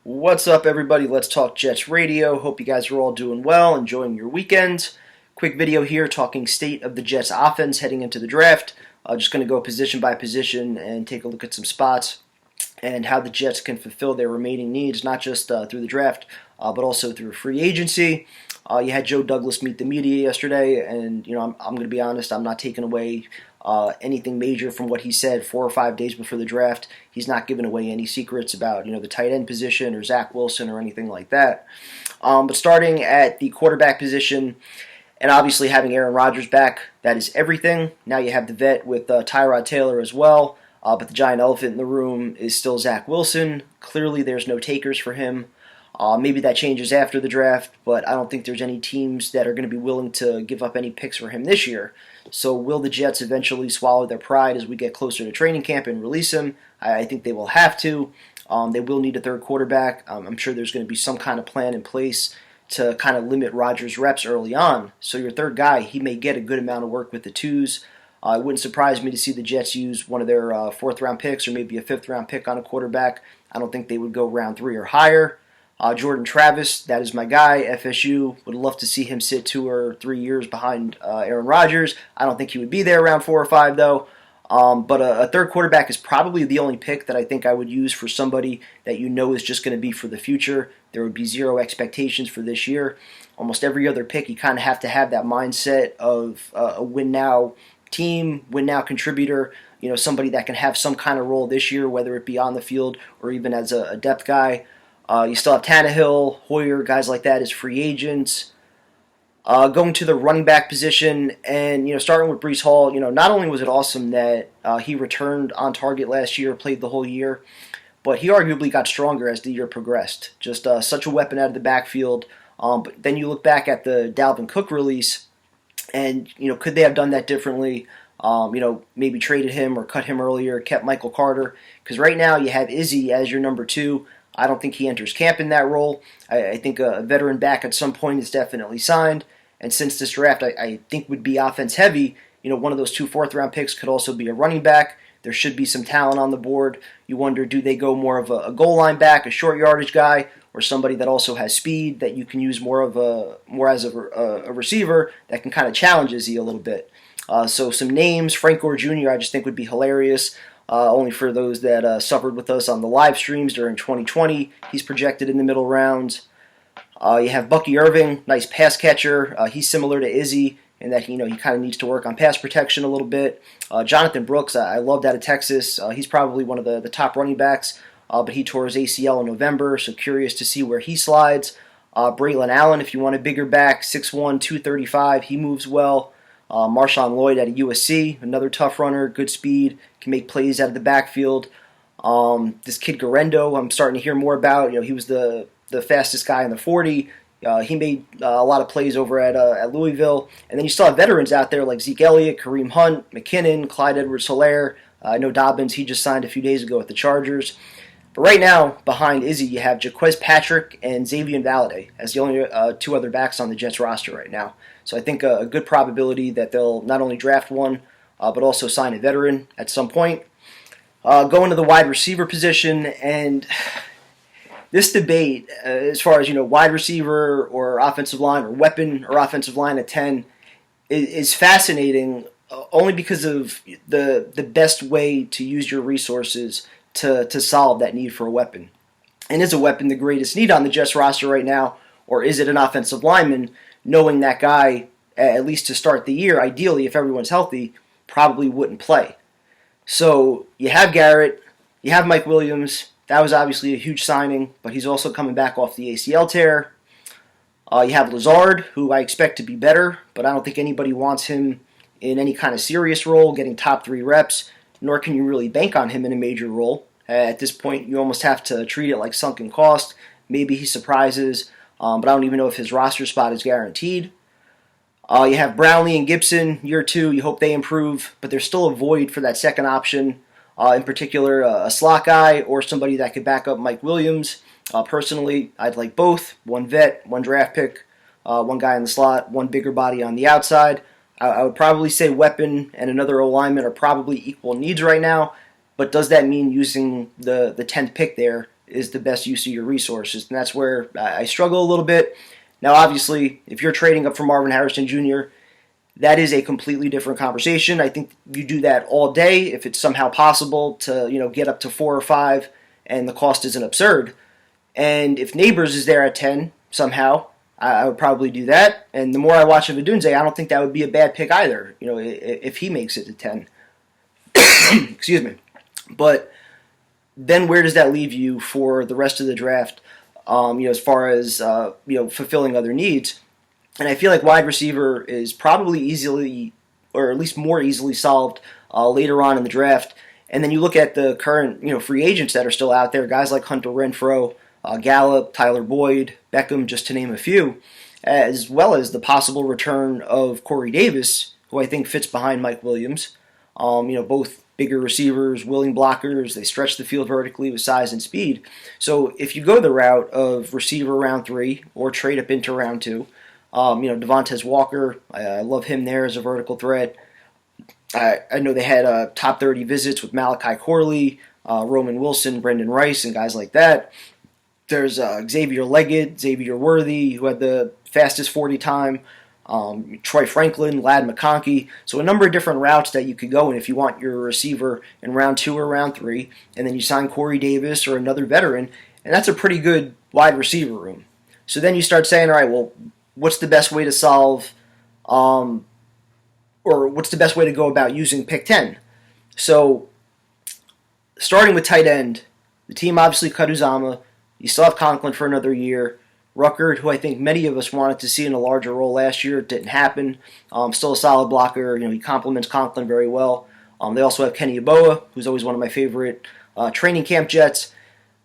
What's up, everybody? Let's Talk Jets Radio. Hope you guys are all doing well, enjoying your weekend. Quick video here talking state of the Jets offense heading into the draft. Just going to go position by position and take a look at some spots and how the Jets can fulfill their remaining needs, not just through the draft, but also through free agency. You had Joe Douglas meet the media yesterday, and I'm going to be honest, I'm not taking away anything major from what he said 4 or 5 days before the draft. He's not giving away any secrets about the tight end position or Zach Wilson or anything like that. But starting at the quarterback position, and obviously having Aaron Rodgers back, that is everything. Now you have the vet with Tyrod Taylor as well. But the giant elephant in the room is still Zach Wilson. Clearly there's no takers for him. Maybe that changes after the draft, but I don't think there's any teams that are going to be willing to give up any picks for him this year. So will the Jets eventually swallow their pride as we get closer to training camp and release him? I think they will have to. They will need a third quarterback. I'm sure there's going to be some kind of plan in place to kind of limit Rodgers' reps early on. So your third guy, he may get a good amount of work with the twos. It wouldn't surprise me to see the Jets use one of their fourth-round picks or maybe a fifth-round pick on a quarterback. I don't think they would go round 3 or higher. Jordan Travis, that is my guy. FSU, would love to see him sit 2 or 3 years behind Aaron Rodgers. I don't think he would be there around 4 or 5, though. But a third quarterback is probably the only pick that I think I would use for somebody that is just going to be for the future. There would be zero expectations for this year. Almost every other pick, you kind of have to have that mindset of a win-now team, win-now contributor, somebody that can have some kind of role this year, whether it be on the field or even as a depth guy. You still have Tannehill, Hoyer, guys like that as free agents. Going to the running back position, and starting with Breece Hall, not only was it awesome that he returned on target last year, played the whole year, but he arguably got stronger as the year progressed. Just such a weapon out of the backfield. But then you look back at the Dalvin Cook release, and could they have done that differently? Maybe traded him or cut him earlier, kept Michael Carter, because right now you have Izzy as your number 2. I don't think he enters camp in that role. I think a veteran back at some point is definitely signed. And since this draft, I think would be offense heavy, one of those 2 fourth-round picks could also be a running back. There should be some talent on the board. You wonder, do they go more of a goal line back, a short yardage guy, or somebody that also has speed that you can use more as a receiver that can kind of challenge Izzy a little bit. So some names, Frank Gore Jr. I just think would be hilarious. Only for those that suffered with us on the live streams during 2020. He's projected in the middle rounds. You have Bucky Irving, nice pass catcher. He's similar to Izzy in that he kind of needs to work on pass protection a little bit. Jonathan Brooks, I loved out of Texas. He's probably one of the top running backs, but he tore his ACL in November, so curious to see where he slides. Braylon Allen, if you want a bigger back, 6'1", 235, he moves well. Marshawn Lloyd out of USC, another tough runner, good speed, can make plays out of the backfield. This kid Garendo, I'm starting to hear more about. He was the fastest guy in the 40. He made a lot of plays over at Louisville. And then you still have veterans out there like Zeke Elliott, Kareem Hunt, McKinnon, Clyde Edwards-Helaire. I know Dobbins, he just signed a few days ago with the Chargers. But right now, behind Izzy, you have Jaquez Patrick and Xavier Valade as the only 2 other backs on the Jets roster right now. So I think a good probability that they'll not only draft one, but also sign a veteran at some point. Going to the wide receiver position, and this debate, as far as wide receiver or offensive line or weapon or offensive line at 10, is fascinating. Only because of the best way to use your resources to solve that need for a weapon. And is a weapon the greatest need on the Jets roster right now, or is it an offensive lineman, knowing that guy, at least to start the year, ideally, if everyone's healthy, probably wouldn't play? So you have Garrett, you have Mike Williams. That was obviously a huge signing, but he's also coming back off the ACL tear. You have Lazard, who I expect to be better, but I don't think anybody wants him in any kind of serious role, getting top 3 reps, nor can you really bank on him in a major role. At this point, you almost have to treat it like sunken cost. Maybe he surprises, but I don't even know if his roster spot is guaranteed. You have Brownlee and Gibson, year 2. You hope they improve, but there's still a void for that second option, in particular a slot guy or somebody that could back up Mike Williams. Personally, I'd like both. One vet, one draft pick, one guy in the slot, one bigger body on the outside. I would probably say weapon and another O-lineman are probably equal needs right now, but does that mean using the 10th pick there is the best use of your resources. And that's where I struggle a little bit. Now, obviously, if you're trading up for Marvin Harrison Jr., that is a completely different conversation. I think you do that all day if it's somehow possible to, get up to 4 or 5 and the cost isn't absurd. And if Neighbors is there at 10 somehow, I would probably do that. And the more I watch of Odunze, I don't think that would be a bad pick either, if he makes it to 10. Excuse me. But then where does that leave you for the rest of the draft, as far as, fulfilling other needs? And I feel like wide receiver is probably easily, or at least more easily solved later on in the draft. And then you look at the current, free agents that are still out there, guys like Hunter Renfrow, Gallup, Tyler Boyd, Beckham, just to name a few, as well as the possible return of Corey Davis, who I think fits behind Mike Williams. Both bigger receivers, willing blockers, they stretch the field vertically with size and speed. So if you go the route of receiver round 3 or trade up into round 2, Devontae Walker, I love him there as a vertical threat. I know they had top 30 visits with Malachi Corley, Roman Wilson, Brendan Rice, and guys like that. There's Xavier Leggett, Xavier Worthy, who had the fastest 40 time, Troy Franklin, Ladd McConkey. So a number of different routes that you could go in if you want your receiver in round 2 or round 3, and then you sign Corey Davis or another veteran, and that's a pretty good wide receiver room. So then you start saying, all right, well, what's the best way to solve, or what's the best way to go about using pick 10? So starting with tight end, the team obviously cut Uzomah. You still have Conklin for another year. Ruckert, who I think many of us wanted to see in a larger role last year, didn't happen. Still a solid blocker. He complements Conklin very well. They also have Kenny Yeboah, who's always one of my favorite training camp Jets.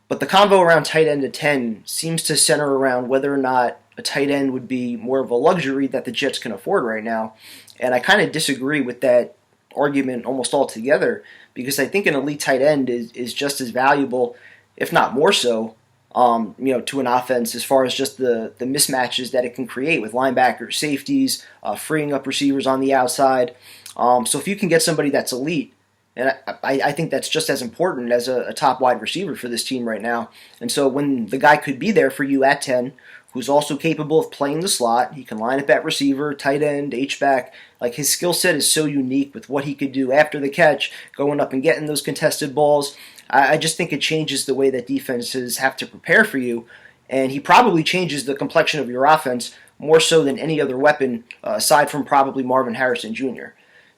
But the combo around tight end at 10 seems to center around whether or not a tight end would be more of a luxury that the Jets can afford right now. And I kind of disagree with that argument almost altogether, because I think an elite tight end is just as valuable, if not more so, to an offense as far as just the mismatches that it can create with linebackers, safeties, freeing up receivers on the outside. So if you can get somebody that's elite, and I think that's just as important as a top wide receiver for this team right now. And so when the guy could be there for you at 10, who's also capable of playing the slot, he can line up at receiver, tight end, H-back. Like, his skill set is so unique with what he could do after the catch, going up and getting those contested balls. I just think it changes the way that defenses have to prepare for you, and he probably changes the complexion of your offense more so than any other weapon, aside from probably Marvin Harrison Jr.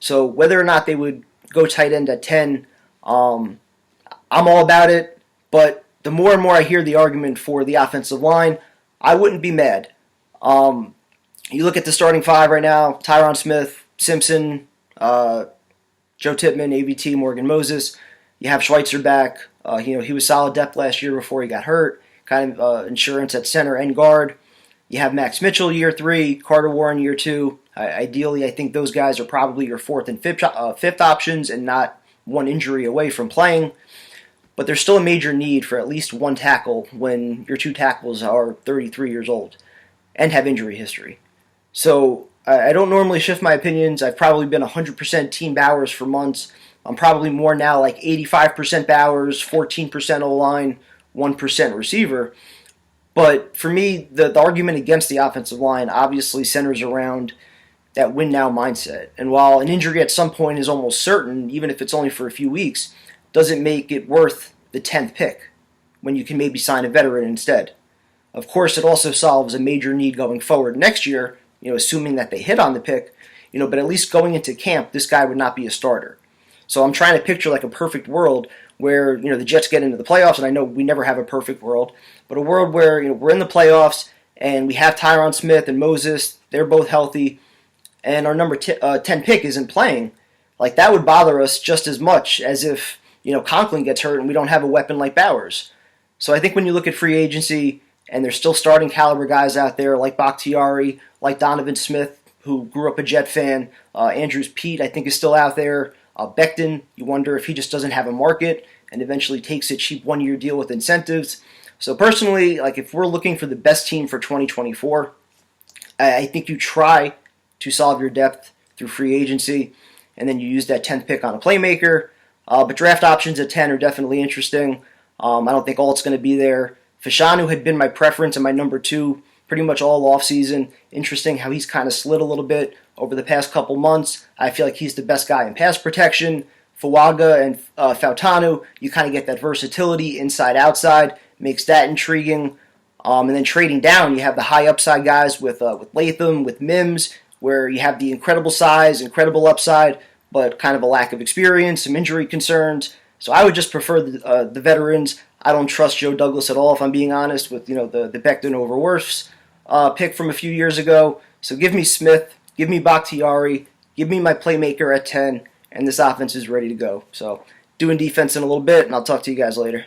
So whether or not they would go tight end at 10, I'm all about it, but the more and more I hear the argument for the offensive line, I wouldn't be mad. You look at the starting 5 right now: Tyron Smith, Simpson, Joe Tippmann, AVT, Morgan Moses. You have Schweitzer back. He was solid depth last year before he got hurt. Kind of insurance at center and guard. You have Max Mitchell year 3, Carter Warren year 2. Ideally, I think those guys are probably your 4th and 5th options and not one injury away from playing. But there's still a major need for at least one tackle when your 2 tackles are 33 years old and have injury history. So I don't normally shift my opinions. I've probably been 100% Team Bowers for months. I'm probably more now like 85% Bowers, 14% O-line, 1% receiver. But for me, the argument against the offensive line obviously centers around that win now mindset. And while an injury at some point is almost certain, even if it's only for a few weeks, doesn't make it worth the 10th pick when you can maybe sign a veteran instead. Of course, it also solves a major need going forward next year, assuming that they hit on the pick, but at least going into camp, this guy would not be a starter. So I'm trying to picture like a perfect world where, the Jets get into the playoffs, and I know we never have a perfect world, but a world where, we're in the playoffs and we have Tyron Smith and Moses, they're both healthy, and our number 10 pick isn't playing. Like, that would bother us just as much as if, Conklin gets hurt and we don't have a weapon like Bowers. So I think when you look at free agency and there's still starting caliber guys out there like Bakhtiari, like Donovan Smith, who grew up a Jet fan, Andrews Pete I think is still out there, Becton, you wonder if he just doesn't have a market and eventually takes a cheap one-year deal with incentives. So personally, like, if we're looking for the best team for 2024, I think you try to solve your depth through free agency, and then you use that 10th pick on a playmaker. But draft options at 10 are definitely interesting. I don't think Alt's going to be there. Fashanu had been my preference and my number 2 pretty much all offseason. Interesting how he's kind of slid a little bit over the past couple months. I feel like he's the best guy in pass protection. Fuaga and Fautanu, you kind of get that versatility inside-outside, makes that intriguing. And then trading down, you have the high upside guys with Latham, with Mims, where you have the incredible size, incredible upside, but kind of a lack of experience, some injury concerns. So I would just prefer the veterans. I don't trust Joe Douglas at all, if I'm being honest, with the Becton over Wirfs pick from a few years ago. So give me Smith, give me Bakhtiari, give me my playmaker at 10, and this offense is ready to go. So doing defense in a little bit, and I'll talk to you guys later.